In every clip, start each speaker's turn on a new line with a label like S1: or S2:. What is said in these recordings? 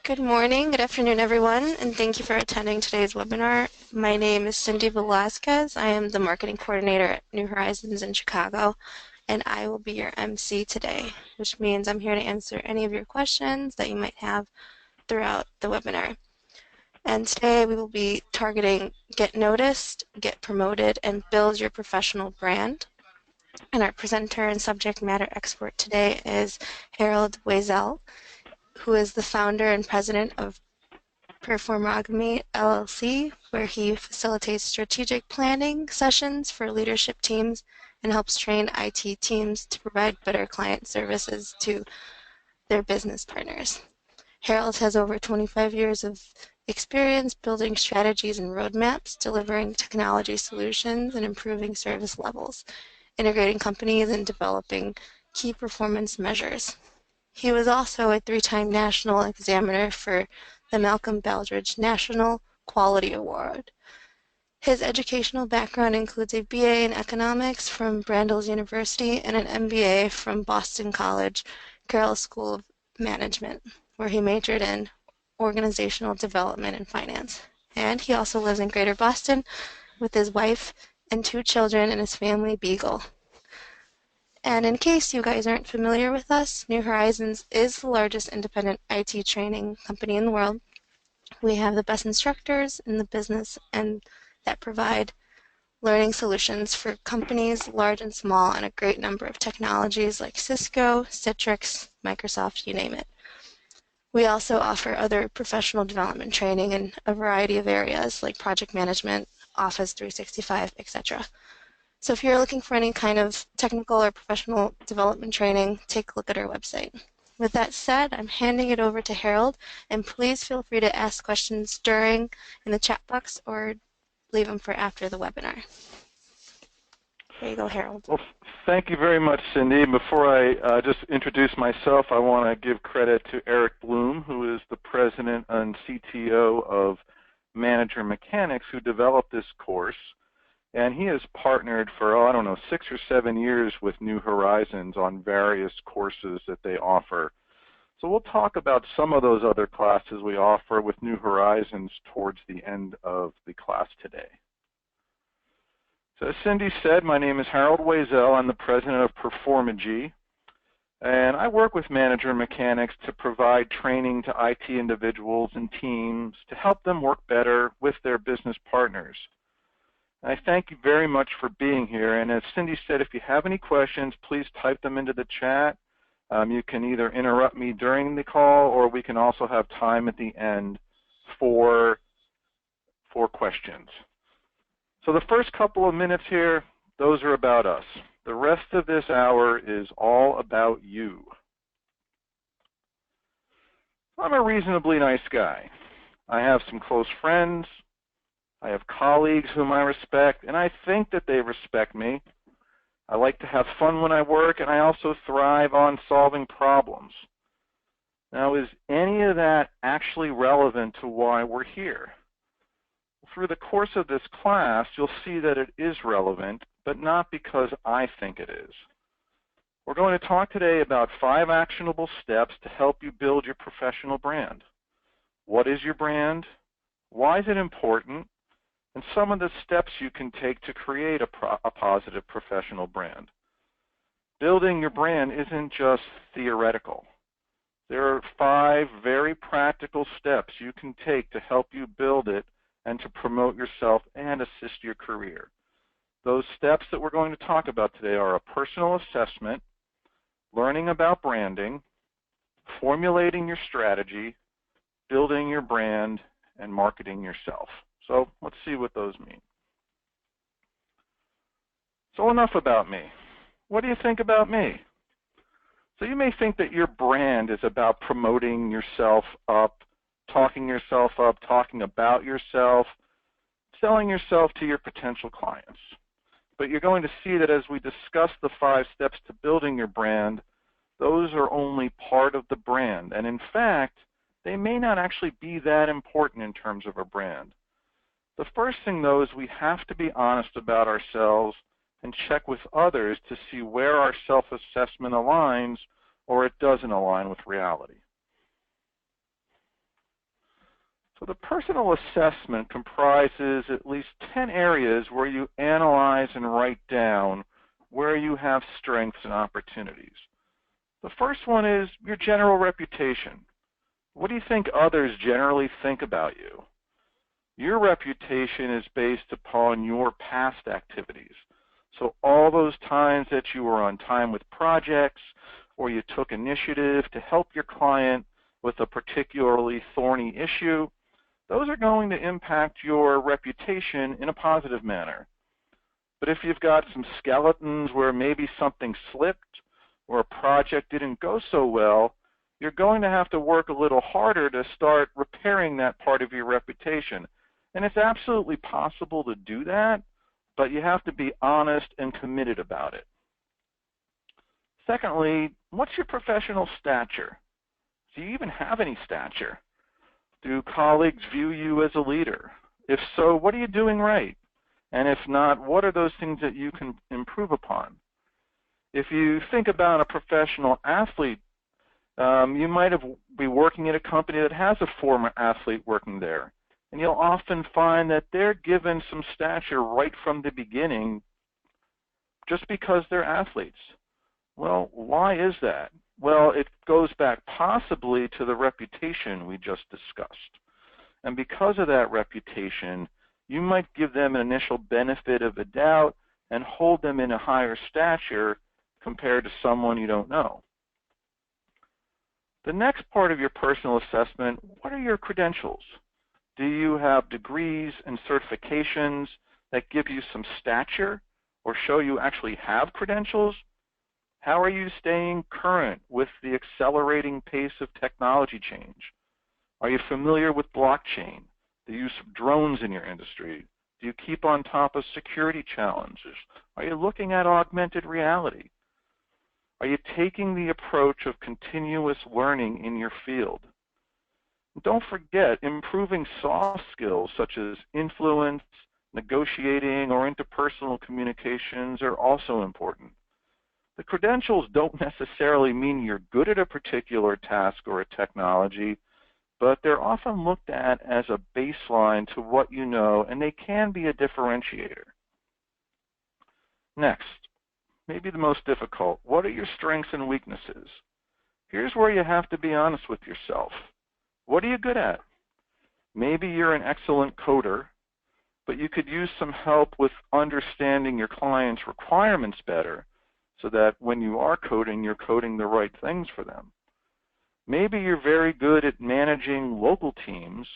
S1: Good morning, good afternoon, everyone, and thank you for attending today's webinar. My name is Cindy Velasquez. I am the marketing coordinator at New Horizons in Chicago, and I will be your MC today, which means I'm here to answer any of your questions that you might have throughout the webinar. And today we will be targeting get noticed, get promoted, and build your professional brand. And our presenter and subject matter expert today is Harold Wiesel, who is the founder and president of Performagamy LLC, where he facilitates strategic planning sessions for leadership teams and helps train IT teams to provide better client services to their business partners. Harold has over 25 years of experience building strategies and roadmaps, delivering technology solutions, and improving service levels, integrating companies, and developing key performance measures. He was also a three-time national examiner for the Malcolm Baldrige National Quality Award. His educational background includes a BA in economics from Brandeis University and an MBA from Boston College Carroll School of Management, where he majored in organizational development and finance. And he also lives in Greater Boston with his wife and 2 children and his family beagle. And in case you guys aren't familiar with us, New Horizons is the largest independent IT training company in the world. We have the best instructors in the business and that provide learning solutions for companies large and small and a great number of technologies like Cisco, Citrix, Microsoft, you name it. We also offer other professional development training in a variety of areas like project management, Office 365, etc. So if you're looking for any kind of technical or professional development training, take a look at our website. With that said, I'm handing it over to Harold, and please feel free to ask questions during in the chat box or leave them for after the webinar. There you go, Harold.
S2: Well, thank you very much, Cindy. Before I just introduce myself, I want to give credit to Eric Bloom, who is the president and CTO of Manager Mechanics, who developed this course. And he has partnered for, I don't know, 6 or 7 years with New Horizons on various courses that they offer. So we'll talk about some of those other classes we offer with New Horizons towards the end of the class today. So as Cindy said, my name is Harold Wiesel. I'm the president of Performagee. And I work with Manager Mechanics to provide training to IT individuals and teams to help them work better with their business partners. I thank you very much for being here, and as Cindy said, if you have any questions, please type them into the chat. You can either interrupt me during the call, or we can also have time at the end for questions. So the first couple of minutes here, those are about us. The rest of this hour is all about you. I'm a reasonably nice guy. I have some close friends. I have colleagues whom I respect, and I think that they respect me. I like to have fun when I work, and I also thrive on solving problems. Now, is any of that actually relevant to why we're here? Through the course of this class, you'll see that it is relevant, but not because I think it is. We're going to talk today about 5 actionable steps to help you build your professional brand. What is your brand? Why is it important? And some of the steps you can take to create a positive professional brand. Building your brand isn't just theoretical. There are 5 very practical steps you can take to help you build it and to promote yourself and assist your career. Those steps that we're going to talk about today are a personal assessment, learning about branding, formulating your strategy, building your brand, and marketing yourself. So let's see what those mean. So enough about me. What do you think about me? So you may think that your brand is about promoting yourself up, talking about yourself, selling yourself to your potential clients. But you're going to see that as we discuss the 5 steps to building your brand, those are only part of the brand. And in fact, they may not actually be that important in terms of a brand. The first thing, though, is we have to be honest about ourselves and check with others to see where our self-assessment aligns or it doesn't align with reality. So the personal assessment comprises at least 10 areas where you analyze and write down where you have strengths and opportunities. The first one is your general reputation. What do you think others generally think about you? Your reputation is based upon your past activities. So all those times that you were on time with projects or you took initiative to help your client with a particularly thorny issue, those are going to impact your reputation in a positive manner. But if you've got some skeletons where maybe something slipped or a project didn't go so well, you're going to have to work a little harder to start repairing that part of your reputation. And it's absolutely possible to do that, but you have to be honest and committed about it. Secondly, what's your professional stature? Do you even have any stature? Do colleagues view you as a leader? If so, what are you doing right? And if not, what are those things that you can improve upon? If you think about a professional athlete, you might be working at a company that has a former athlete working there. And you'll often find that they're given some stature right from the beginning just because they're athletes. Well, why is that? Well, it goes back possibly to the reputation we just discussed. And because of that reputation, you might give them an initial benefit of the doubt and hold them in a higher stature compared to someone you don't know. The next part of your personal assessment, what are your credentials? Do you have degrees and certifications that give you some stature or show you actually have credentials? How are you staying current with the accelerating pace of technology change? Are you familiar with blockchain, the use of drones in your industry? Do you keep on top of security challenges? Are you looking at augmented reality? Are you taking the approach of continuous learning in your field? Don't forget, improving soft skills such as influence, negotiating, or interpersonal communications are also important. The credentials don't necessarily mean you're good at a particular task or a technology, but they're often looked at as a baseline to what you know, and they can be a differentiator. Next, maybe the most difficult, what are your strengths and weaknesses? Here's where you have to be honest with yourself. What are you good at? Maybe you're an excellent coder, but you could use some help with understanding your client's requirements better so that when you are coding, you're coding the right things for them. Maybe you're very good at managing local teams,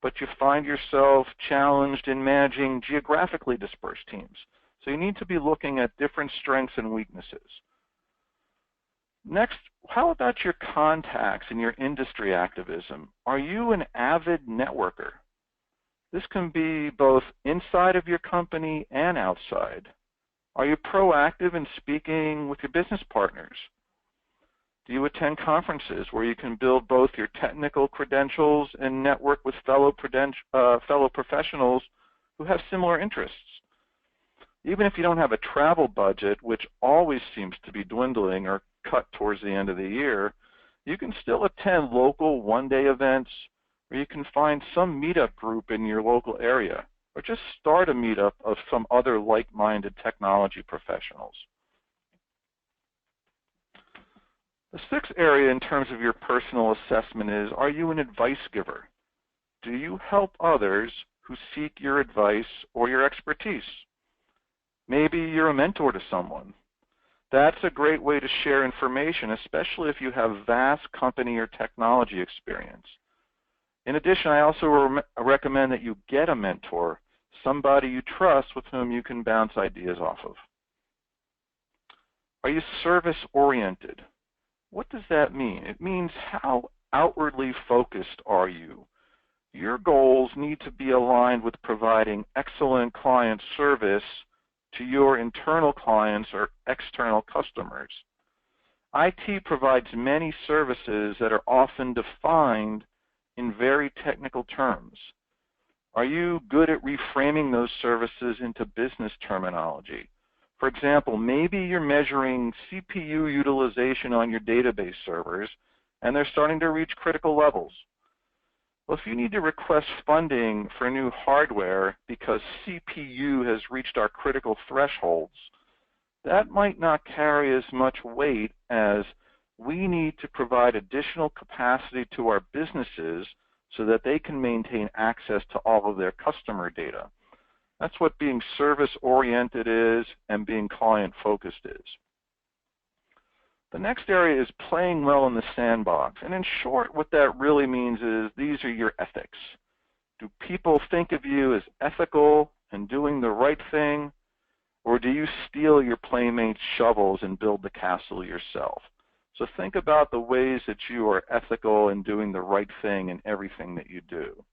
S2: but you find yourself challenged in managing geographically dispersed teams. So you need to be looking at different strengths and weaknesses. Next, how about your contacts and your industry activism? Are you an avid networker? This can be both inside of your company and outside. Are you proactive in speaking with your business partners? Do you attend conferences where you can build both your technical credentials and network with fellow professionals who have similar interests? Even if you don't have a travel budget, which always seems to be dwindling or cut towards the end of the year, you can still attend local one-day events, or you can find some meetup group in your local area, or just start a meetup of some other like-minded technology professionals. The sixth area in terms of your personal assessment is, are you an advice giver? Do you help others who seek your advice or your expertise? Maybe you're a mentor to someone. That's a great way to share information, especially if you have vast company or technology experience. In addition, I also recommend that you get a mentor, somebody you trust with whom you can bounce ideas off of. Are you service-oriented? What does that mean? It means how outwardly focused are you? Your goals need to be aligned with providing excellent client service to your internal clients or external customers. IT provides many services that are often defined in very technical terms. Are you good at reframing those services into business terminology? For example, maybe you're measuring CPU utilization on your database servers and they're starting to reach critical levels. Well, if you need to request funding for new hardware because CPU has reached our critical thresholds, that might not carry as much weight as we need to provide additional capacity to our businesses so that they can maintain access to all of their customer data. That's what being service-oriented is and being client-focused is. The next area is playing well in the sandbox. And in short, what that really means is these are your ethics. Do people think of you as ethical and doing the right thing, or do you steal your playmates' shovels and build the castle yourself? So think about the ways that you are ethical and doing the right thing in everything that you do.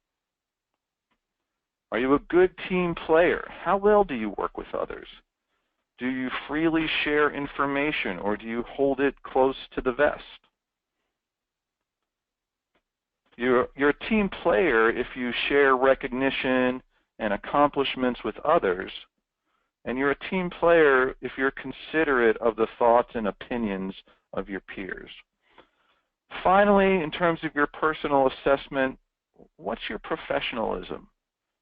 S2: Are you a good team player? How well do you work with others? Do you freely share information, or do you hold it close to the vest? You're a team player if you share recognition and accomplishments with others, and you're a team player if you're considerate of the thoughts and opinions of your peers. Finally, in terms of your personal assessment, what's your professionalism?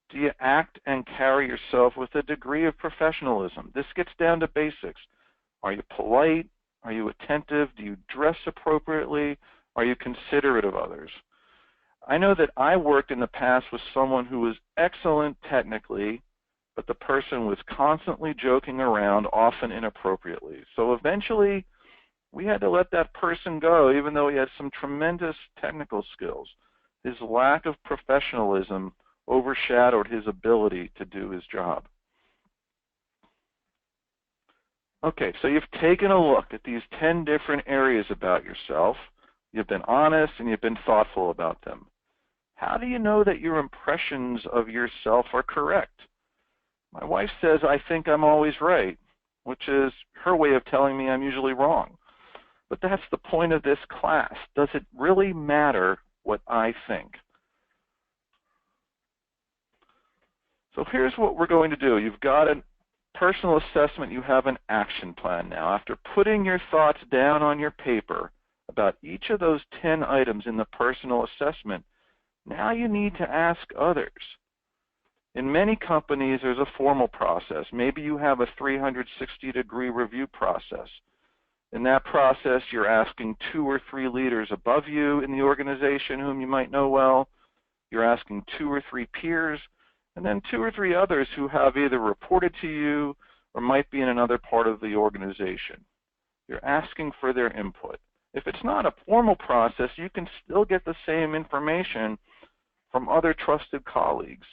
S2: Do you act and carry yourself with a degree of professionalism? This gets down to basics. Are you polite? Are you attentive? Do you dress appropriately? Are you considerate of others? I know that I worked in the past with someone who was excellent technically, but the person was constantly joking around, often inappropriately. So eventually, we had to let that person go, even though he had some tremendous technical skills. His lack of professionalism overshadowed his ability to do his job. Okay, so you've taken a look at these 10 different areas about yourself. You've been honest and you've been thoughtful about them. How do you know that your impressions of yourself are correct? My wife says I think I'm always right, which is her way of telling me I'm usually wrong. But that's the point of this class. Does it really matter what I think? So here's what we're going to do. You've got a personal assessment. You have an action plan now. After putting your thoughts down on your paper about each of those 10 items in the personal assessment, now you need to ask others. In many companies, there's a formal process. Maybe you have a 360-degree review process. In that process, you're asking 2 or 3 leaders above you in the organization whom you might know well. You're asking 2 or 3 peers, and then 2 or 3 others who have either reported to you or might be in another part of the organization. You're asking for their input. If it's not a formal process, you can still get the same information from other trusted colleagues.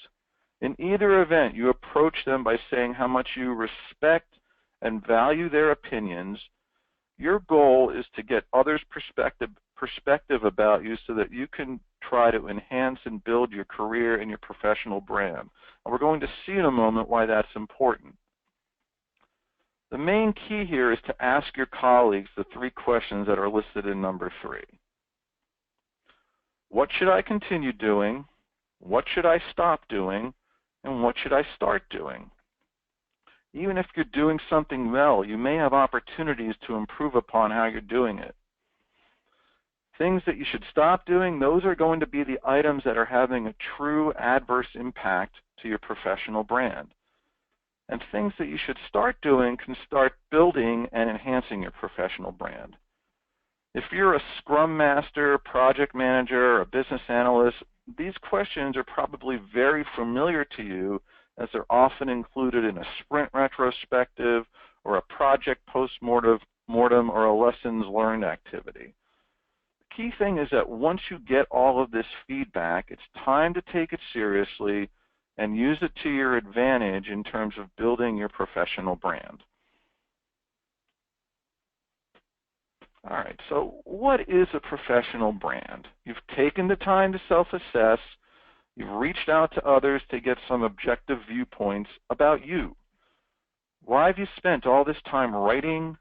S2: In either event, you approach them by saying how much you respect and value their opinions. Your goal is to get others' perspective about you so that you can try to enhance and build your career and your professional brand. And we're going to see in a moment why that's important. The main key here is to ask your colleagues the 3 questions that are listed in number 3. What should I continue doing? What should I stop doing? And what should I start doing? Even if you're doing something well, you may have opportunities to improve upon how you're doing it. Things that you should stop doing, those are going to be the items that are having a true adverse impact to your professional brand. And things that you should start doing can start building and enhancing your professional brand. If you're a Scrum Master, project manager, or a business analyst, these questions are probably very familiar to you as they're often included in a sprint retrospective or a project post-mortem or a lessons learned activity. The key thing is that once you get all of this feedback, it's time to take it seriously and use it to your advantage in terms of building your professional brand. All right, so what is a professional brand? You've taken the time to self-assess. You've reached out to others to get some objective viewpoints about you. Why have you spent all this time writing,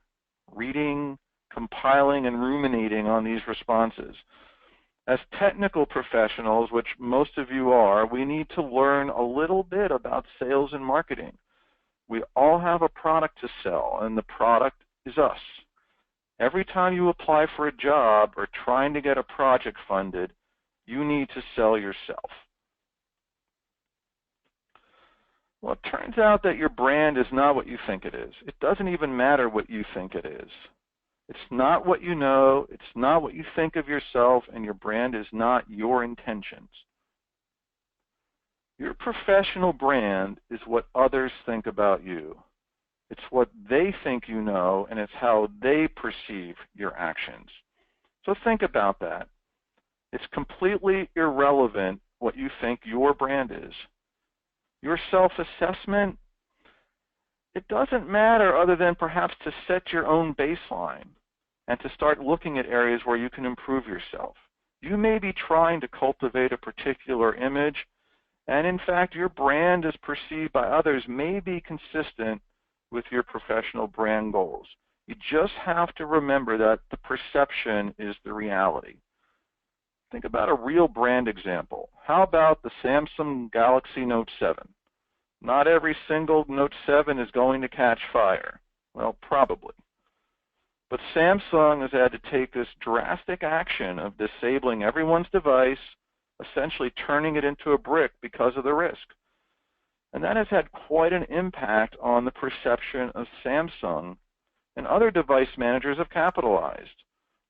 S2: reading, compiling, and ruminating on these responses? As technical professionals, which most of you are, we need to learn a little bit about sales and marketing. We all have a product to sell, and the product is us. Every time you apply for a job or trying to get a project funded, You need to sell yourself. Well, it turns out that your brand is not what you think it is. It doesn't even matter what you think it is. It's not what you know, it's not what you think of yourself, and your brand is not your intentions. Your professional brand is what others think about you. It's what they think you know, and it's how they perceive your actions. So think about that. It's completely irrelevant what you think your brand is. Your self-assessment, it doesn't matter other than perhaps to set your own baseline and to start looking at areas where you can improve yourself. You may be trying to cultivate a particular image, and in fact, your brand as perceived by others may be consistent with your professional brand goals. You just have to remember that the perception is the reality. Think about a real brand example. How about the Samsung Galaxy Note 7? Not every single Note 7 is going to catch fire. Well, probably. But Samsung has had to take this drastic action of disabling everyone's device, essentially turning it into a brick because of the risk. And that has had quite an impact on the perception of Samsung, and other device managers have capitalized.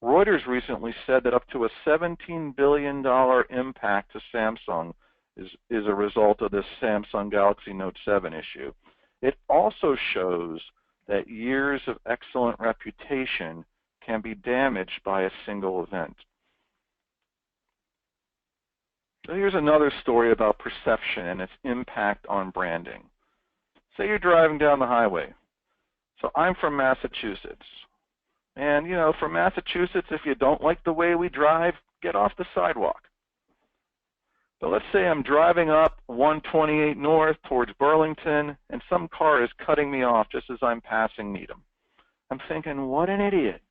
S2: Reuters recently said that up to a $17 billion impact to Samsung is a result of this Samsung Galaxy Note 7 issue. It also shows that years of excellent reputation can be damaged by a single event. So here's another story about perception and its impact on branding. Say you're driving down the highway. So I'm from Massachusetts. And, you know, from Massachusetts, if you don't like the way we drive, get off the sidewalk. But let's say I'm driving up 128 North towards Burlington, and some car is cutting me off just as I'm passing Needham. I'm thinking, what an idiot.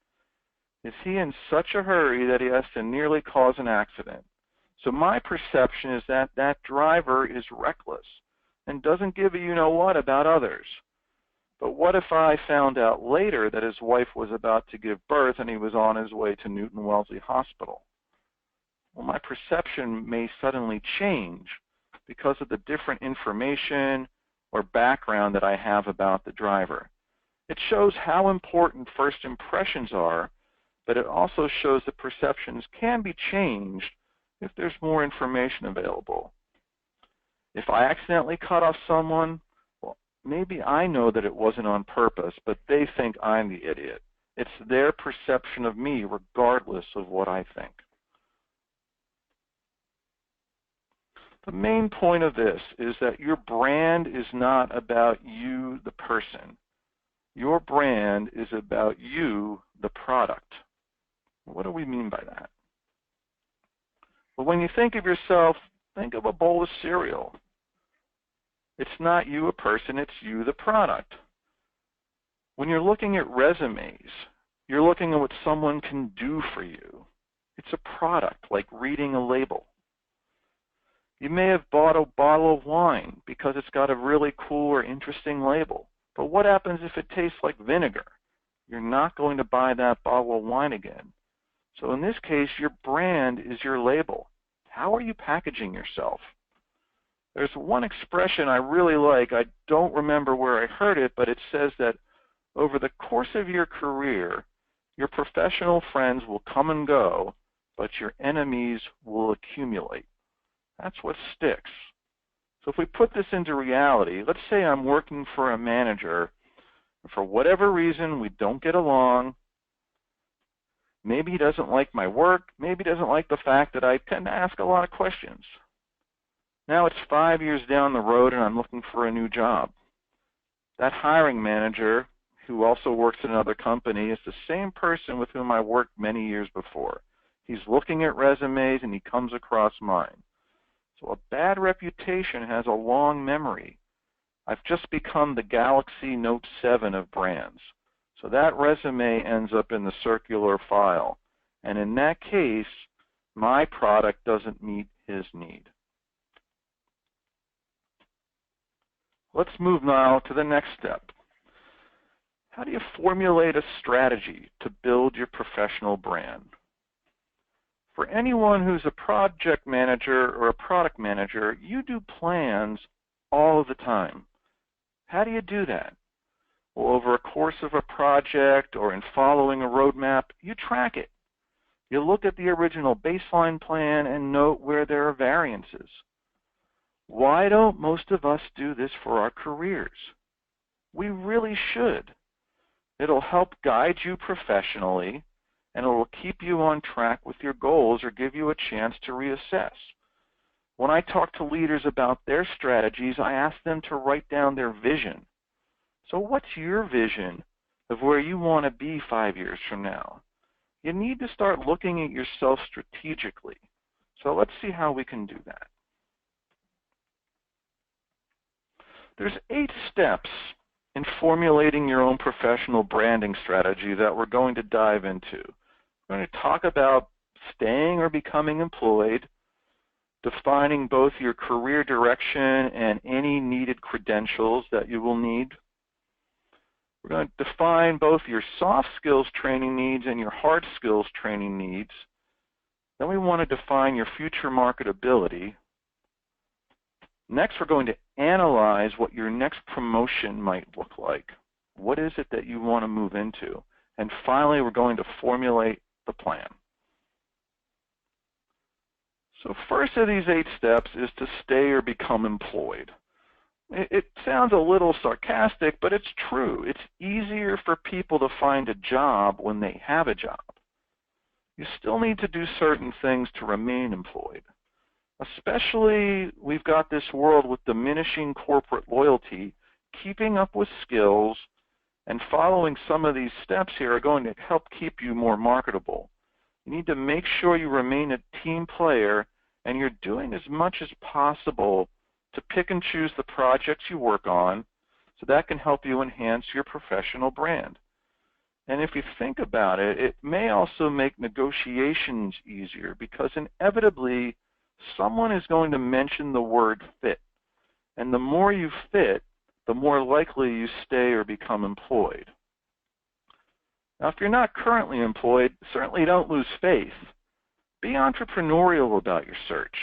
S2: Is he in such a hurry that he has to nearly cause an accident? So my perception is that that driver is reckless and doesn't give a you-know-what about others. But what if I found out later that his wife was about to give birth and he was on his way to Newton Wellesley Hospital? Well, my perception may suddenly change because of the different information or background that I have about the driver. It shows how important first impressions are, but it also shows that perceptions can be changed if there's more information available. If I accidentally cut off someone, well, maybe I know that it wasn't on purpose, but they think I'm the idiot. It's their perception of me regardless of what I think. The main point of this is that your brand is not about you, the person. Your brand is about you, the product. What do we mean by that? Well, when you think of yourself, think of a bowl of cereal. It's not you, a person, it's you, the product. When you're looking at resumes, you're looking at what someone can do for you. It's a product, like reading a label. You may have bought a bottle of wine because it's got a really cool or interesting label. But what happens if it tastes like vinegar? You're not going to buy that bottle of wine again. So in this case, your brand is your label. How are you packaging yourself? There's one expression I really like. I don't remember where I heard it, but it says that over the course of your career, your professional friends will come and go, but your enemies will accumulate. That's what sticks. So if we put this into reality, let's say I'm working for a manager, and for whatever reason we don't get along. Maybe he doesn't like my work. Maybe he doesn't like the fact that I tend to ask a lot of questions. Now it's 5 years down the road and I'm looking for a new job. That hiring manager, who also works at another company, is the same person with whom I worked many years before. He's looking at resumes and he comes across mine. So a bad reputation has a long memory. I've just become the Galaxy Note 7 of brands. So that resume ends up in the circular file. And in that case, my product doesn't meet his need. Let's move now to the next step. How do you formulate a strategy to build your professional brand? For anyone who's a project manager or a product manager, you do plans all the time. How do you do that? Well, over a course of a project or in following a roadmap, you track it. You look at the original baseline plan and note where there are variances. Why don't most of us do this for our careers? We really should. It'll help guide you professionally, and it will keep you on track with your goals or give you a chance to reassess. When I talk to leaders about their strategies, I ask them to write down their vision. So what's your vision of where you want to be 5 years from now? You need to start looking at yourself strategically. So let's see how we can do that. There's 8 steps in formulating your own professional branding strategy that we're going to dive into. We're going to talk about staying or becoming employed, defining both your career direction and any needed credentials that you will need. We're going to define both your soft skills training needs and your hard skills training needs. Then we want to define your future marketability. Next, we're going to analyze what your next promotion might look like. What is it that you want to move into? And finally, we're going to formulate the plan. So first of these 8 steps is to stay or become employed. It sounds a little sarcastic, but it's true. It's easier for people to find a job when they have a job. You still need to do certain things to remain employed. Especially, we've got this world with diminishing corporate loyalty. Keeping up with skills and following some of these steps here are going to help keep you more marketable. You need to make sure you remain a team player and you're doing as much as possible to pick and choose the projects you work on, so that can help you enhance your professional brand. And if you think about it, it may also make negotiations easier because inevitably someone is going to mention the word fit. And the more you fit, the more likely you stay or become employed. Now, if you're not currently employed, certainly don't lose faith. Be entrepreneurial about your search.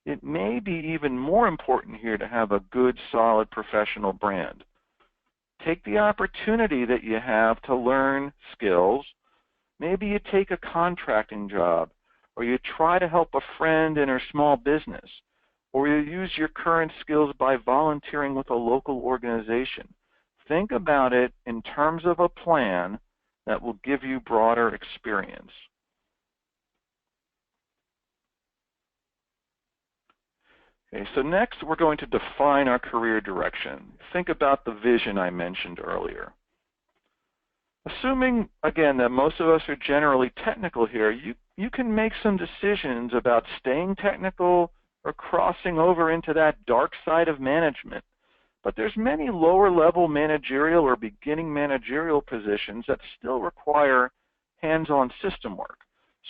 S2: It may be even more important here to have a good, solid professional brand. Take the opportunity that you have to learn skills. Maybe you take a contracting job, or you try to help a friend in her small business, or you use your current skills by volunteering with a local organization. Think about it in terms of a plan that will give you broader experience. Okay, so next we're going to define our career direction. Think about the vision I mentioned earlier. Assuming, again, that most of us are generally technical here, you can make some decisions about staying technical or crossing over into that dark side of management. But there's many lower level managerial or beginning managerial positions that still require hands-on system work.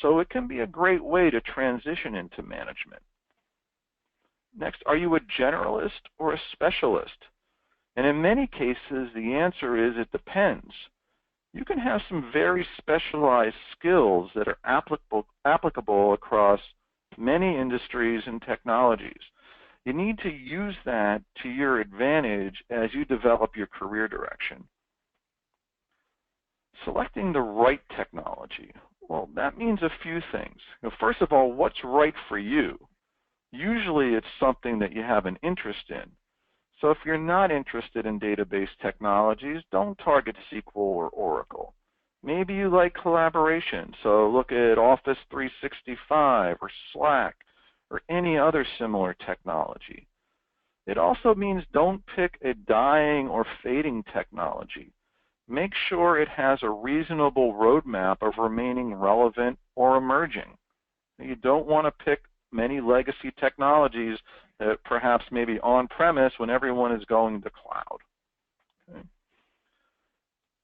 S2: So it can be a great way to transition into management. Next, are you a generalist or a specialist? And in many cases, the answer is it depends. You can have some very specialized skills that are applicable across many industries and technologies. You need to use that to your advantage as you develop your career direction. Selecting the right technology. Well, that means a few things. First of all, what's right for you? Usually it's something that you have an interest in. So if you're not interested in database technologies, don't target SQL or Oracle. Maybe you like collaboration, so look at Office 365 or Slack or any other similar technology. It also means don't pick a dying or fading technology. Make sure it has a reasonable roadmap of remaining relevant or emerging. You don't want to pick many legacy technologies that perhaps may be on-premise when everyone is going to cloud. Okay.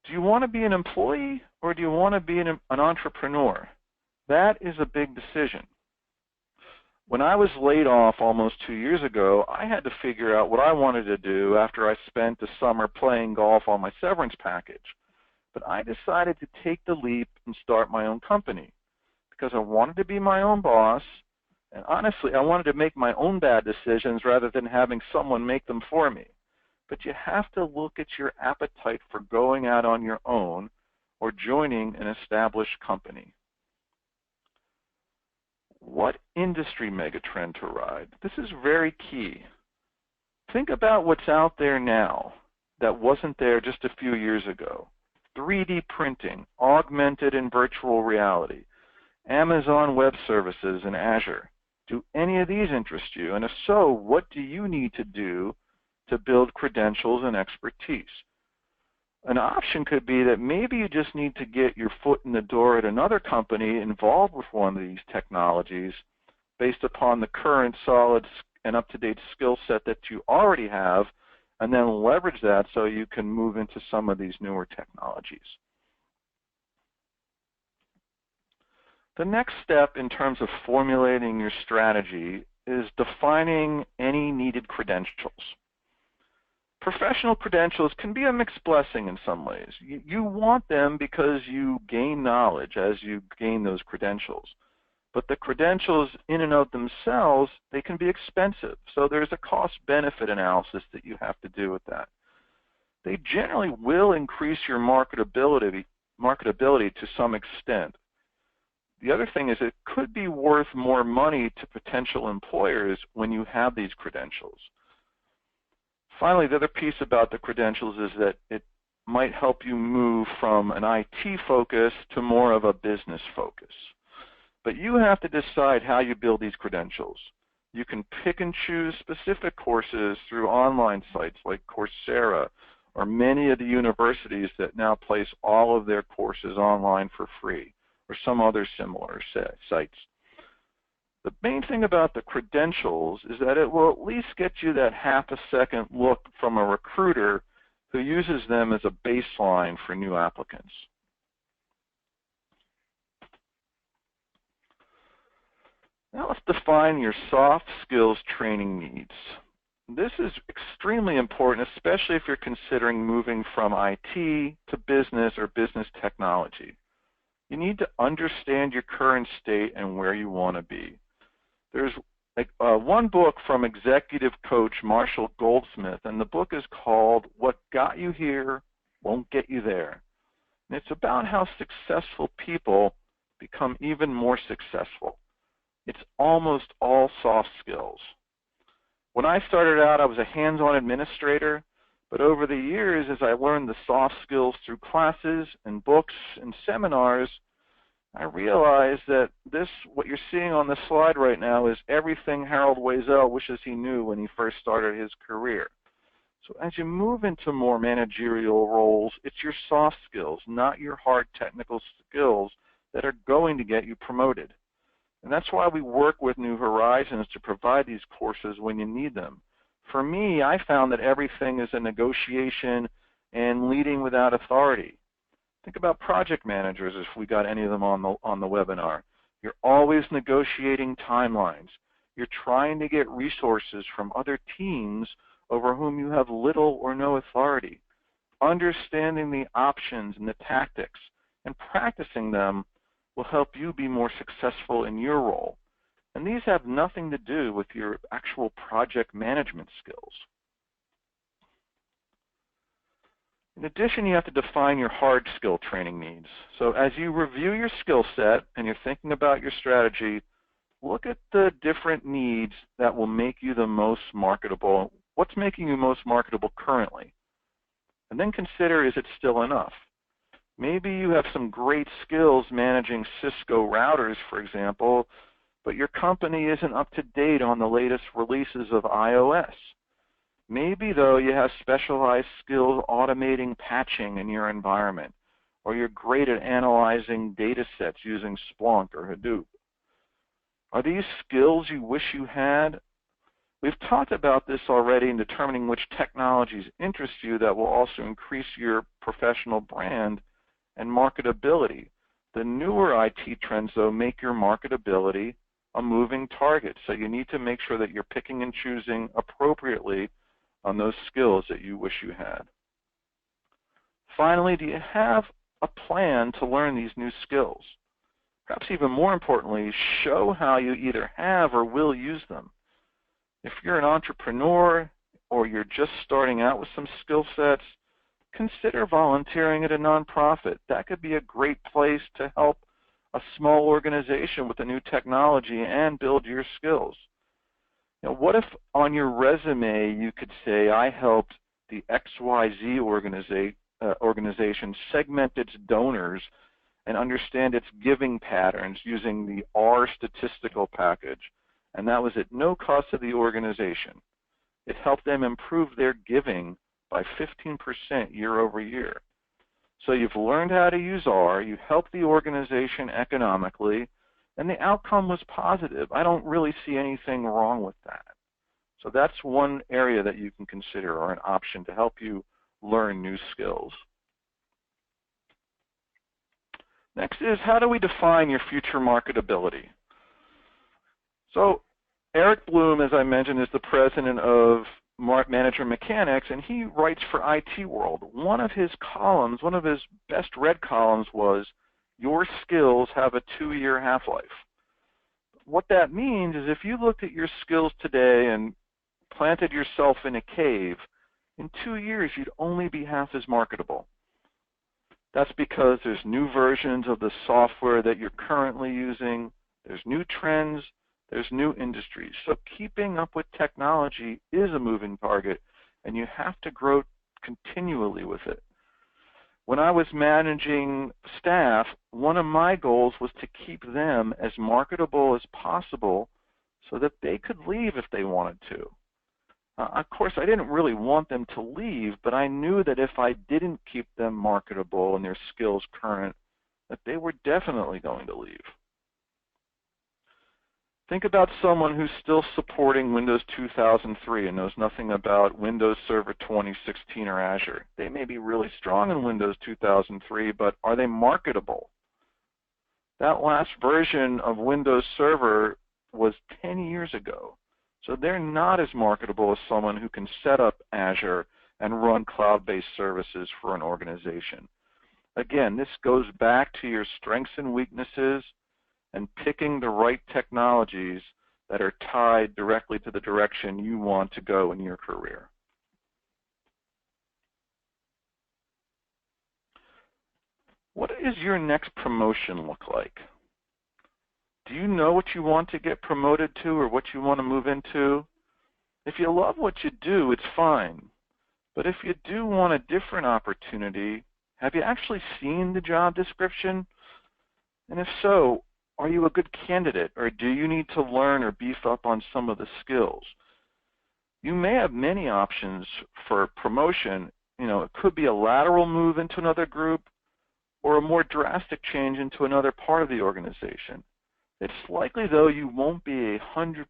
S2: Do you want to be an employee or do you want to be an entrepreneur? That is a big decision. When I was laid off almost 2 years ago, I had to figure out what I wanted to do after I spent the summer playing golf on my severance package. But I decided to take the leap and start my own company, because I wanted to be my own boss, and honestly, I wanted to make my own bad decisions rather than having someone make them for me. But you have to look at your appetite for going out on your own or joining an established company. What industry megatrend to ride? This is very key. Think about what's out there now that wasn't there just a few years ago. 3D printing, augmented and virtual reality, Amazon Web Services and Azure. Do any of these interest you? And if so, what do you need to do to build credentials and expertise? An option could be that maybe you just need to get your foot in the door at another company involved with one of these technologies based upon the current solid and up-to-date skill set that you already have, and then leverage that so you can move into some of these newer technologies. The next step in terms of formulating your strategy is defining any needed credentials. Professional credentials can be a mixed blessing in some ways. You want them because you gain knowledge as you gain those credentials. But the credentials in and of themselves, they can be expensive. So there's a cost-benefit analysis that you have to do with that. They generally will increase your marketability to some extent. The other thing is it could be worth more money to potential employers when you have these credentials. Finally, the other piece about the credentials is that it might help you move from an IT focus to more of a business focus. But you have to decide how you build these credentials. You can pick and choose specific courses through online sites like Coursera or many of the universities that now place all of their courses online for free, or some other similar sites. The main thing about the credentials is that it will at least get you that half-a-second look from a recruiter who uses them as a baseline for new applicants. Now let's define your soft skills training needs. This is extremely important, especially if you're considering moving from IT to business or business technology. You need to understand your current state and where you want to be. There's one book from executive coach Marshall Goldsmith, and the book is called What Got You Here Won't Get You There. And it's about how successful people become even more successful. It's almost all soft skills. When I started out, I was a hands-on administrator, but over the years, as I learned the soft skills through classes and books and seminars, I realized that what you're seeing on the slide right now is everything Harold Wiesel wishes he knew when he first started his career. So as you move into more managerial roles, it's your soft skills, not your hard technical skills, that are going to get you promoted. And that's why we work with New Horizons to provide these courses when you need them. For me, I found that everything is a negotiation and leading without authority. Think about project managers if we got any of them on the webinar. You're always negotiating timelines. You're trying to get resources from other teams over whom you have little or no authority. Understanding the options and the tactics and practicing them will help you be more successful in your role. And these have nothing to do with your actual project management skills. In addition, you have to define your hard skill training needs. So as you review your skill set and you're thinking about your strategy, look at the different needs that will make you the most marketable. What's making you most marketable currently? And then consider, is it still enough? Maybe you have some great skills managing Cisco routers, for example, but your company isn't up to date on the latest releases of iOS. Maybe, though, you have specialized skills automating patching in your environment, or you're great at analyzing data sets using Splunk or Hadoop. Are these skills you wish you had? We've talked about this already in determining which technologies interest you that will also increase your professional brand and marketability. The newer IT trends, though, make your marketability a moving target, so you need to make sure that you're picking and choosing appropriately on those skills that you wish you had. Finally, do you have a plan to learn these new skills? perhaps even more importantly, show how you either have or will use them. If you're an entrepreneur or you're just starting out with some skill sets, consider volunteering at a nonprofit. That could be a great place to help a small organization with a new technology and build your skills. Now, what if on your resume you could say, I helped the XYZ organization segment its donors and understand its giving patterns using the R statistical package, and that was at no cost to the organization. It helped them improve their giving by 15% year over year. So you've learned how to use R, you helped the organization economically, and the outcome was positive. I don't really see anything wrong with that. So that's one area that you can consider, or an option to help you learn new skills. Next is, how do we define your future marketability? So Eric Bloom, as I mentioned, is the president of Manager Mechanics, and he writes for IT World. One of his columns, one of his best read columns was, your skills have a 2-year half-life. What that means is if you looked at your skills today and planted yourself in a cave, in 2 years you'd only be half as marketable. That's because there's new versions of the software that you're currently using, there's new trends, there's new industries. So keeping up with technology is a moving target, and you have to grow continually with it. When I was managing staff, one of my goals was to keep them as marketable as possible so that they could leave if they wanted to. Of course, I didn't really want them to leave, but I knew that if I didn't keep them marketable and their skills current, that they were definitely going to leave. Think about someone who's still supporting Windows 2003 and knows nothing about Windows Server 2016 or Azure. They may be really strong in Windows 2003, but are they marketable? That last version of Windows Server was 10 years ago. So they're not as marketable as someone who can set up Azure and run cloud-based services for an organization. Again, this goes back to your strengths and weaknesses and picking the right technologies that are tied directly to the direction you want to go in your career. What does your next promotion look like? Do you know what you want to get promoted to or what you want to move into? If you love what you do, it's fine. But if you do want a different opportunity, have you actually seen the job description? And if so, are you a good candidate, or do you need to learn or beef up on some of the skills? You may have many options for promotion. It could be a lateral move into another group or a more drastic change into another part of the organization. It's likely, though, you won't be 100%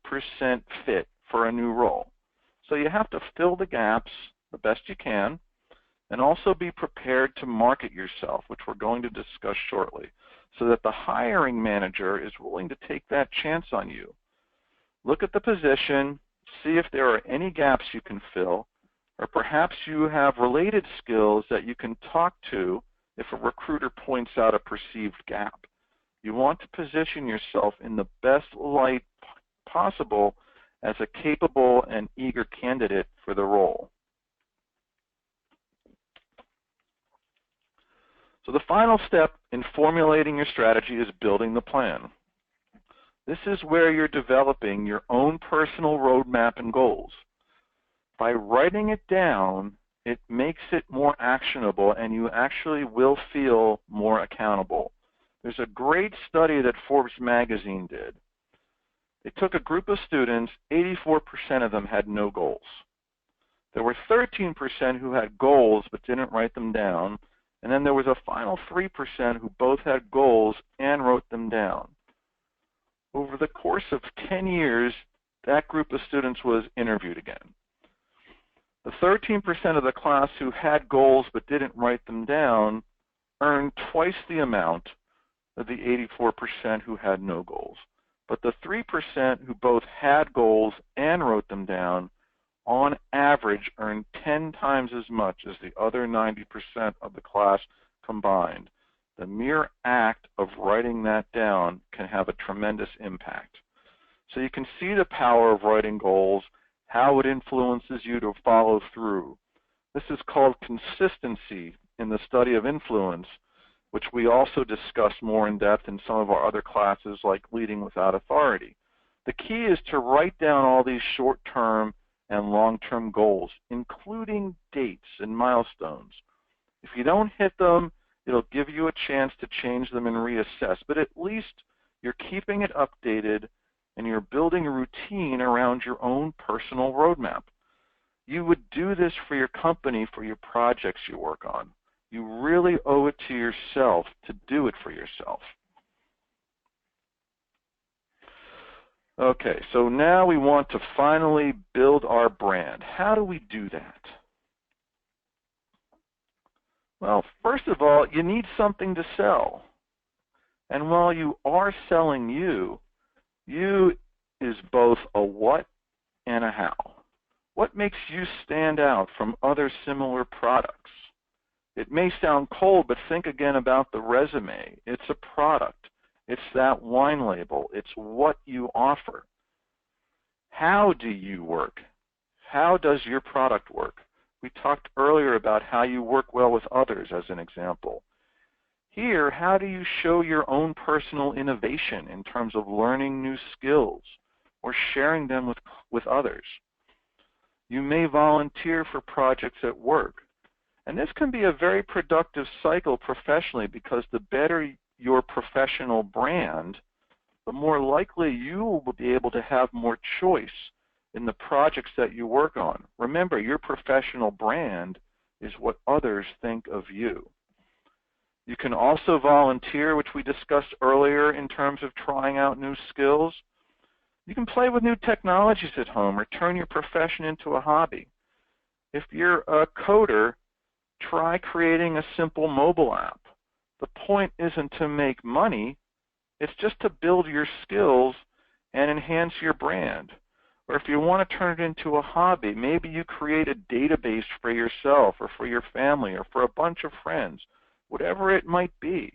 S2: fit for a new role. So you have to fill the gaps the best you can, and also be prepared to market yourself, which we're going to discuss shortly, so that the hiring manager is willing to take that chance on you. Look at the position, see if there are any gaps you can fill, or perhaps you have related skills that you can talk to if a recruiter points out a perceived gap. You want to position yourself in the best light possible as a capable and eager candidate for the role. So the final step in formulating your strategy is building the plan. This is where you're developing your own personal roadmap and goals. By writing it down, it makes it more actionable, and you actually will feel more accountable. There's a great study that Forbes magazine did. They took a group of students, 84% of them had no goals. There were 13% who had goals but didn't write them down, and then there was a final 3% who both had goals and wrote them down. Over the course of 10 years, that group of students was interviewed again. The 13% of the class who had goals but didn't write them down earned twice the amount of the 84% who had no goals. But the 3% who both had goals and wrote them down, on average, earned 10 times as much as the other 90% of the class combined. The mere act of writing that down can have a tremendous impact. So you can see the power of writing goals, how it influences you to follow through. This is called consistency in the study of influence, which we also discuss more in depth in some of our other classes like Leading Without Authority. The key is to write down all these short-term and long-term goals, including dates and milestones. If you don't hit them, it'll give you a chance to change them and reassess, but at least you're keeping it updated and you're building a routine around your own personal roadmap. You would do this for your company, for your projects you work on. You really owe it to yourself to do it for yourself. Okay, so now we want to finally build our brand. How do we do that? Well, first of all, you need something to sell. And while you are selling you, you is both a what and a how. What makes you stand out from other similar products? It may sound cold, but think again about the resume. It's a product. It's that wine label. It's what you offer. How do you work? How does your product work? We talked earlier about how you work well with others as an example. Here, how do you show your own personal innovation in terms of learning new skills or sharing them with others? You may volunteer for projects at work. And this can be a very productive cycle professionally because the better your professional brand, the more likely you will be able to have more choice in the projects that you work on. Remember, your professional brand is what others think of you. You can also volunteer, which we discussed earlier in terms of trying out new skills. You can play with new technologies at home or turn your profession into a hobby. If you're a coder, try creating a simple mobile app. The point isn't to make money, it's just to build your skills and enhance your brand. Or if you want to turn it into a hobby, maybe you create a database for yourself or for your family or for a bunch of friends, whatever it might be.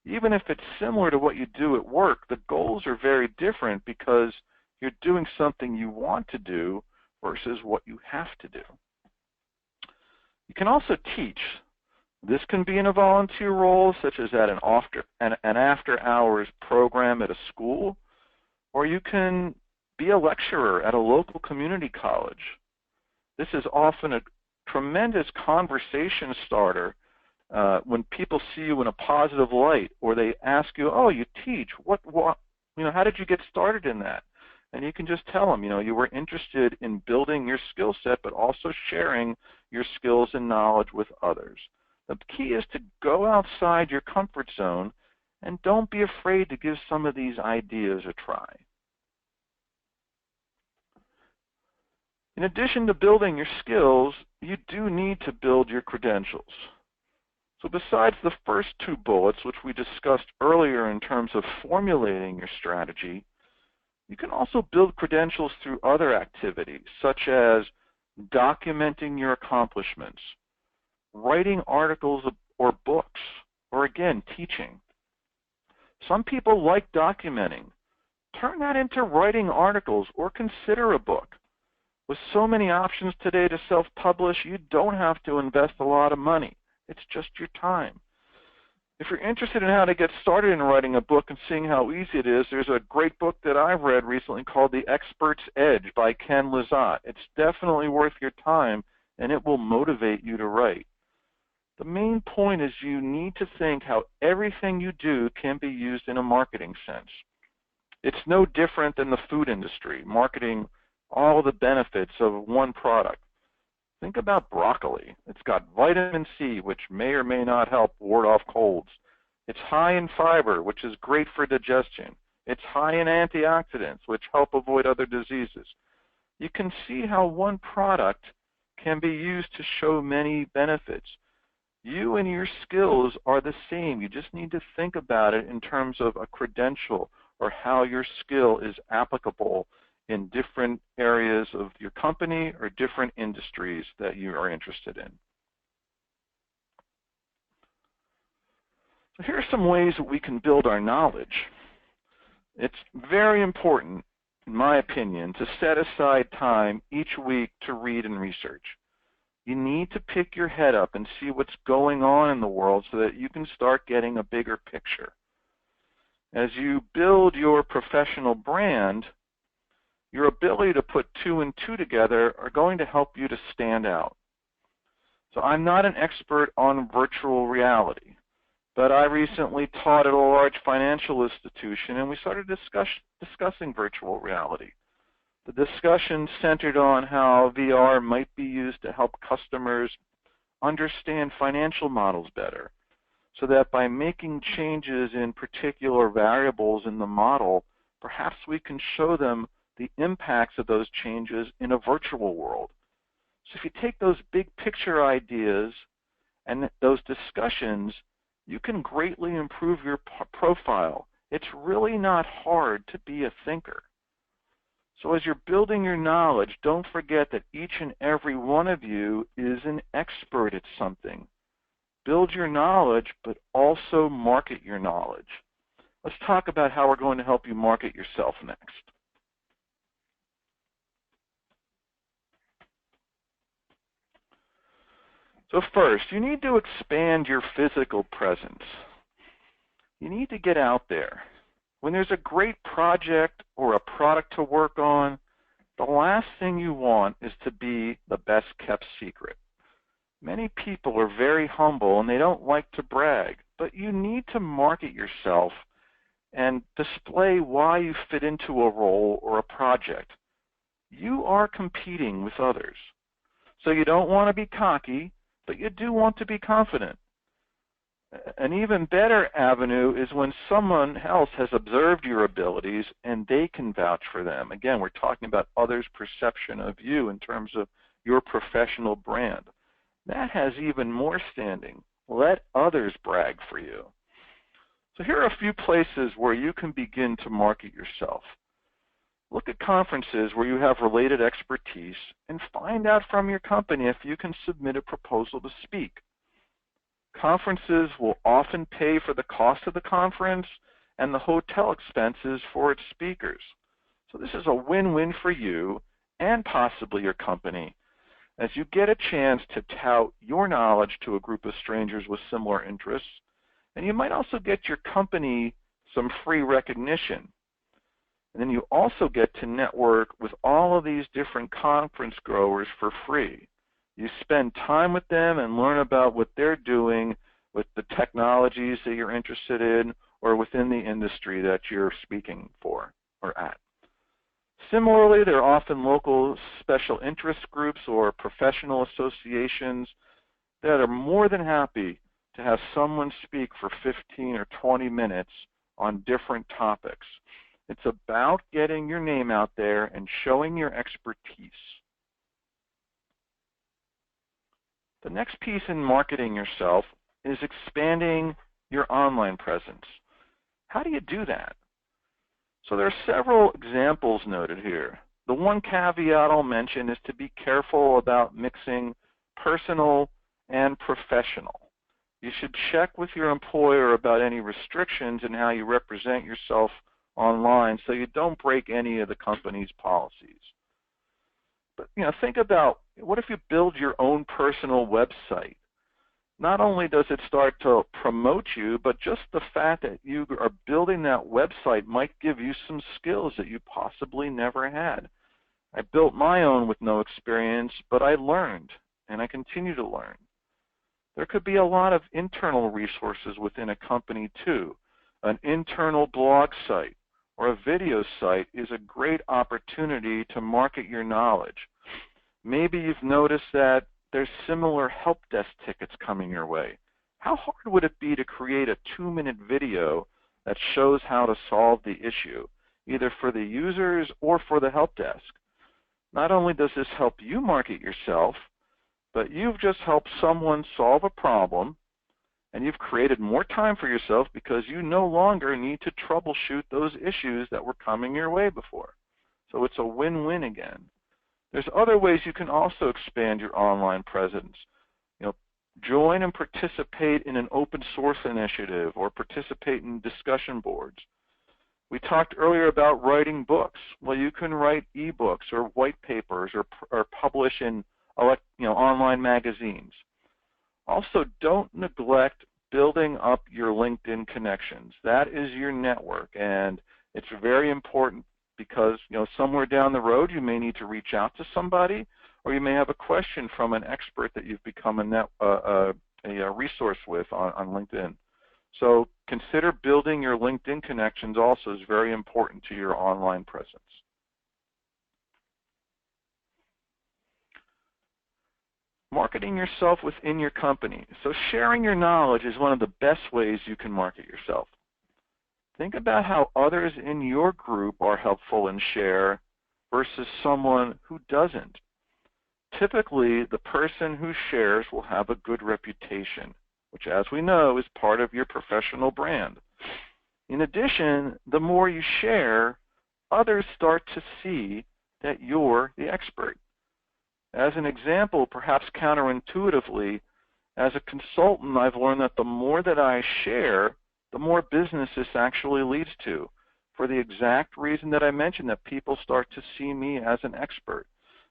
S2: Even if it's similar to what you do at work, the goals are very different because you're doing something you want to do versus what you have to do. You can also teach. This can be in a volunteer role, such as at an after-hours program at a school, or you can be a lecturer at a local community college. This is often a tremendous conversation starter when people see you in a positive light, or they ask you, "Oh, you teach? What? How did you get started in that?" And you can just tell them, you were interested in building your skill set, but also sharing your skills and knowledge with others. The key is to go outside your comfort zone and don't be afraid to give some of these ideas a try. In addition to building your skills, you do need to build your credentials. So besides the first two bullets, which we discussed earlier in terms of formulating your strategy, you can also build credentials through other activities, such as documenting your accomplishments, writing articles or books, or again, teaching. Some people like documenting. Turn that into writing articles or consider a book. With so many options today to self-publish, you don't have to invest a lot of money. It's just your time. If you're interested in how to get started in writing a book and seeing how easy it is, there's a great book that I've read recently called The Expert's Edge by Ken Lizotte. It's definitely worth your time, and it will motivate you to write. The main point is you need to think how everything you do can be used in a marketing sense. It's no different than the food industry, marketing all the benefits of one product. Think about broccoli. It's got vitamin C, which may or may not help ward off colds. It's high in fiber, which is great for digestion. It's high in antioxidants, which help avoid other diseases. You can see how one product can be used to show many benefits. You and your skills are the same. You just need to think about it in terms of a credential or how your skill is applicable in different areas of your company or different industries that you are interested in. So here are some ways that we can build our knowledge. It's very important, in my opinion, to set aside time each week to read and research. You need to pick your head up and see what's going on in the world so that you can start getting a bigger picture. As you build your professional brand, your ability to put two and two together are going to help you to stand out. So I'm not an expert on virtual reality, but I recently taught at a large financial institution, and we started discussing virtual reality. The discussion centered on how VR might be used to help customers understand financial models better, so that by making changes in particular variables in the model, perhaps we can show them the impacts of those changes in a virtual world. So if you take those big picture ideas and those discussions, you can greatly improve your profile. It's really not hard to be a thinker. So as you're building your knowledge, don't forget that each and every one of you is an expert at something. Build your knowledge, but also market your knowledge. Let's talk about how we're going to help you market yourself next. So first, you need to expand your physical presence. You need to get out there. When there's a great project or a product to work on, the last thing you want is to be the best kept secret. Many people are very humble and they don't like to brag, but you need to market yourself and display why you fit into a role or a project. You are competing with others. So you don't want to be cocky, but you do want to be confident. An even better avenue is when someone else has observed your abilities and they can vouch for them. Again, we're talking about others' perception of you in terms of your professional brand. That has even more standing. Let others brag for you. So here are a few places where you can begin to market yourself. Look at conferences where you have related expertise and find out from your company if you can submit a proposal to speak. Conferences will often pay for the cost of the conference and the hotel expenses for its speakers. So this is a win-win for you and possibly your company, as you get a chance to tout your knowledge to a group of strangers with similar interests, and you might also get your company some free recognition. And then you also get to network with all of these different conference growers for free. You spend time with them and learn about what they're doing with the technologies that you're interested in or within the industry that you're speaking for or at. Similarly, there are often local special interest groups or professional associations that are more than happy to have someone speak for 15 or 20 minutes on different topics. It's about getting your name out there and showing your expertise. The next piece in marketing yourself is expanding your online presence. How do you do that? So there are several examples noted here. The one caveat I'll mention is to be careful about mixing personal and professional. You should check with your employer about any restrictions in how you represent yourself online so you don't break any of the company's policies. But think about, what if you build your own personal website? Not only does it start to promote you, but just the fact that you are building that website might give you some skills that you possibly never had. I built my own with no experience, but I learned, and I continue to learn. There could be a lot of internal resources within a company too. An internal blog site or a video site is a great opportunity to market your knowledge. Maybe you've noticed that there's similar help desk tickets coming your way. How hard would it be to create a 2-minute video that shows how to solve the issue, either for the users or for the help desk? Not only does this help you market yourself, but you've just helped someone solve a problem, and you've created more time for yourself because you no longer need to troubleshoot those issues that were coming your way before. So it's a win-win again. There's other ways you can also expand your online presence. Join and participate in an open source initiative or participate in discussion boards. We talked earlier about writing books. Well, you can write ebooks or white papers or publish in online magazines. Also, don't neglect building up your LinkedIn connections. That is your network, and it's very important because somewhere down the road you may need to reach out to somebody, or you may have a question from an expert that you've become a resource with on LinkedIn. So consider building your LinkedIn connections also is very important to your online presence. Marketing yourself within your company. So sharing your knowledge is one of the best ways you can market yourself. Think about how others in your group are helpful and share versus someone who doesn't. Typically, the person who shares will have a good reputation, which, as we know, is part of your professional brand. In addition, the more you share, others start to see that you're the expert. As an example, perhaps counterintuitively, as a consultant, I've learned that the more that I share, the more business this actually leads to, for the exact reason that I mentioned, that people start to see me as an expert.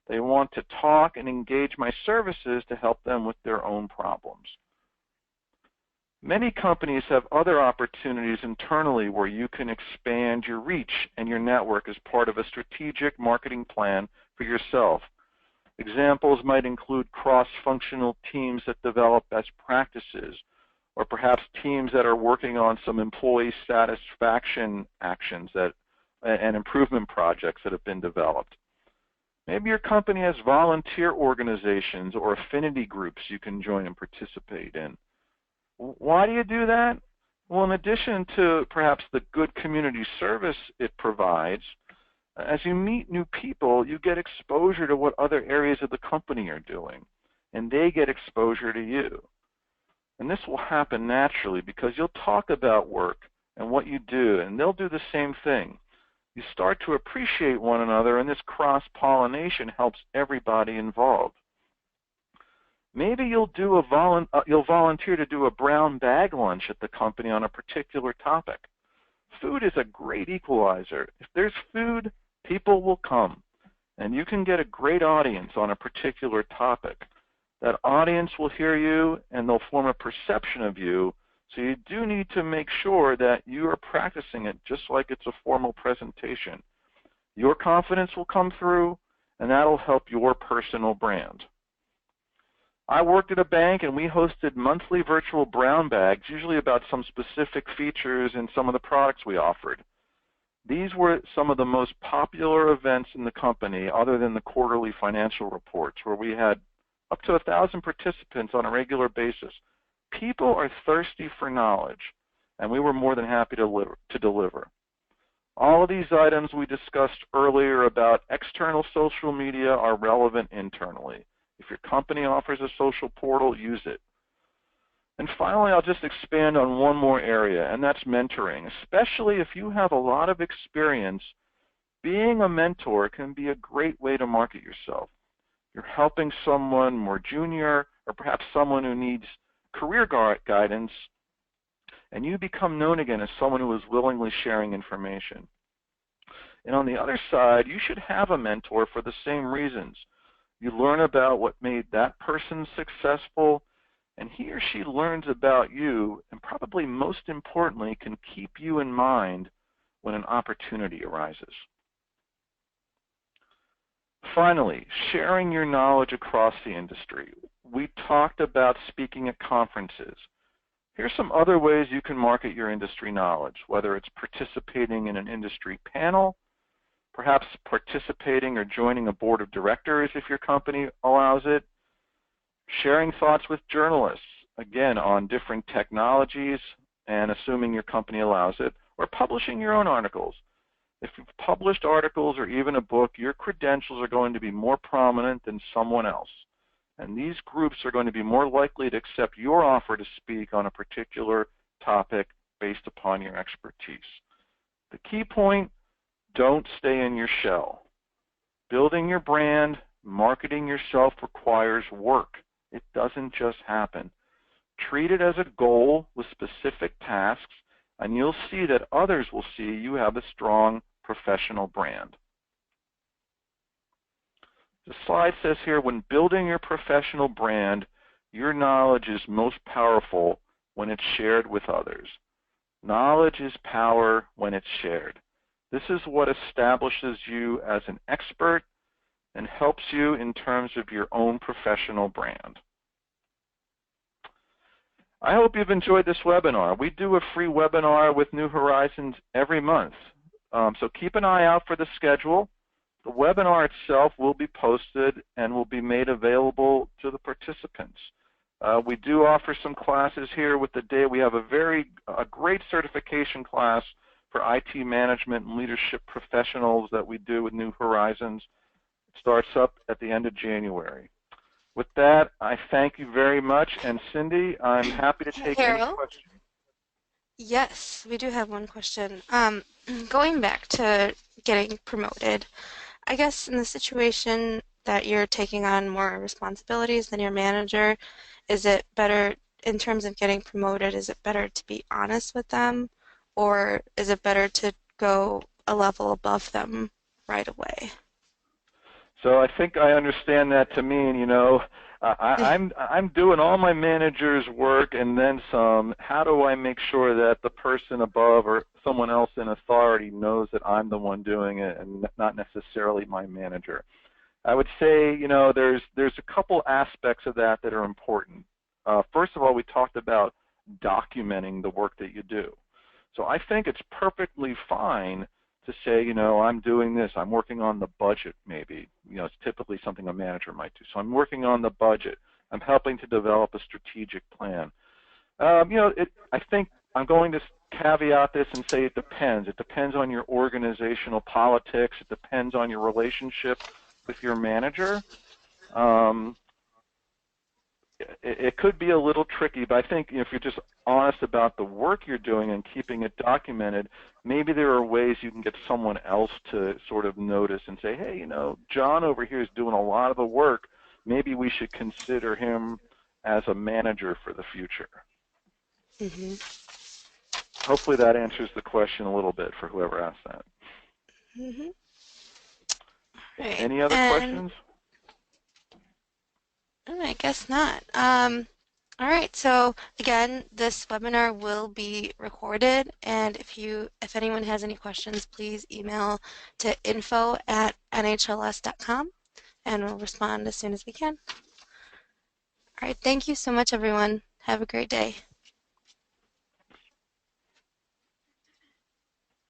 S2: They want to talk and engage my services to help them with their own problems. Many companies have other opportunities internally where you can expand your reach and your network as part of a strategic marketing plan for yourself. Examples might include cross-functional teams that develop best practices, or perhaps teams that are working on some employee satisfaction actions and improvement projects that have been developed. Maybe your company has volunteer organizations or affinity groups you can join and participate in. Why do you do that? Well, in addition to perhaps the good community service it provides, as you meet new people, you get exposure to what other areas of the company are doing, and they get exposure to you. And this will happen naturally because you'll talk about work and what you do, and they'll do the same thing. You start to appreciate one another, and this cross-pollination helps everybody involved. Maybe you'll volunteer to do a brown bag lunch at the company on a particular topic. Food is a great equalizer. If there's food, people will come, and you can get a great audience on a particular topic. That audience will hear you, and they'll form a perception of you, so you do need to make sure that you are practicing it just like it's a formal presentation. Your confidence will come through, and that'll help your personal brand. I worked at a bank, and we hosted monthly virtual brown bags, usually about some specific features in some of the products we offered. These were some of the most popular events in the company, other than the quarterly financial reports, where we had up to 1,000 participants on a regular basis. People are thirsty for knowledge, and we were more than happy to deliver. All of these items we discussed earlier about external social media are relevant internally. If your company offers a social portal, use it. And finally, I'll just expand on one more area, and that's mentoring. Especially if you have a lot of experience, being a mentor can be a great way to market yourself. You're helping someone more junior, or perhaps someone who needs career guidance, and you become known again as someone who is willingly sharing information. And on the other side, you should have a mentor for the same reasons. You learn about what made that person successful, and he or she learns about you, and probably most importantly, can keep you in mind when an opportunity arises. Finally, sharing your knowledge across the industry. We talked about speaking at conferences. Here's some other ways you can market your industry knowledge, whether it's participating in an industry panel, perhaps participating or joining a board of directors if your company allows it, sharing thoughts with journalists, again, on different technologies and assuming your company allows it, or publishing your own articles. If you've published articles or even a book, your credentials are going to be more prominent than someone else. And these groups are going to be more likely to accept your offer to speak on a particular topic based upon your expertise. The key point, don't stay in your shell. Building your brand, marketing yourself requires work. It doesn't just happen. Treat it as a goal with specific tasks, and you'll see that others will see you have a strong professional brand. The slide says here, when building your professional brand, your knowledge is most powerful when it's shared with others. Knowledge is power when it's shared. This is what establishes you as an expert and helps you in terms of your own professional brand. I hope you've enjoyed this webinar. We do a free webinar with New Horizons every month. So keep an eye out for the schedule. The webinar itself will be posted and will be made available to the participants. We do offer some classes here with the day. We have a great certification class for IT management and leadership professionals that we do with New Horizons. It starts up at the end of January. With that, I thank you very much. And Cindy, I'm happy to take any
S1: Harold?
S2: questions.
S1: Yes, we do have one question. Going back to getting promoted, I guess in the situation that you're taking on more responsibilities than your manager, is it better in terms of getting promoted, is it better to be honest with them, or is it better to go a level above them right away?
S2: So I think I understand that to mean, I'm doing all my manager's work and then some. How do I make sure that the person above or someone else in authority knows that I'm the one doing it and not necessarily my manager? I would say, there's a couple aspects of that that are important. First of all, we talked about documenting the work that you do. So I think it's perfectly fine to say, I'm doing this, I'm working on the budget maybe. It's typically something a manager might do. So I'm working on the budget. I'm helping to develop a strategic plan. I think I'm going to caveat this and say it depends. It depends on your organizational politics. It depends on your relationship with your manager. It could be a little tricky, but I think if you're just honest about the work you're doing and keeping it documented, maybe there are ways you can get someone else to sort of notice and say, hey, John over here is doing a lot of the work. Maybe we should consider him as a manager for the future.
S1: Mm-hmm.
S2: Hopefully that answers the question a little bit for whoever asked that.
S1: Mm-hmm. Right.
S2: Any other
S1: And
S2: questions?
S1: I guess not. All right, so again, this webinar will be recorded, and if anyone has any questions, please email to info@nhls.com, and we'll respond as soon as we can. All right, thank you so much, everyone. Have a great day.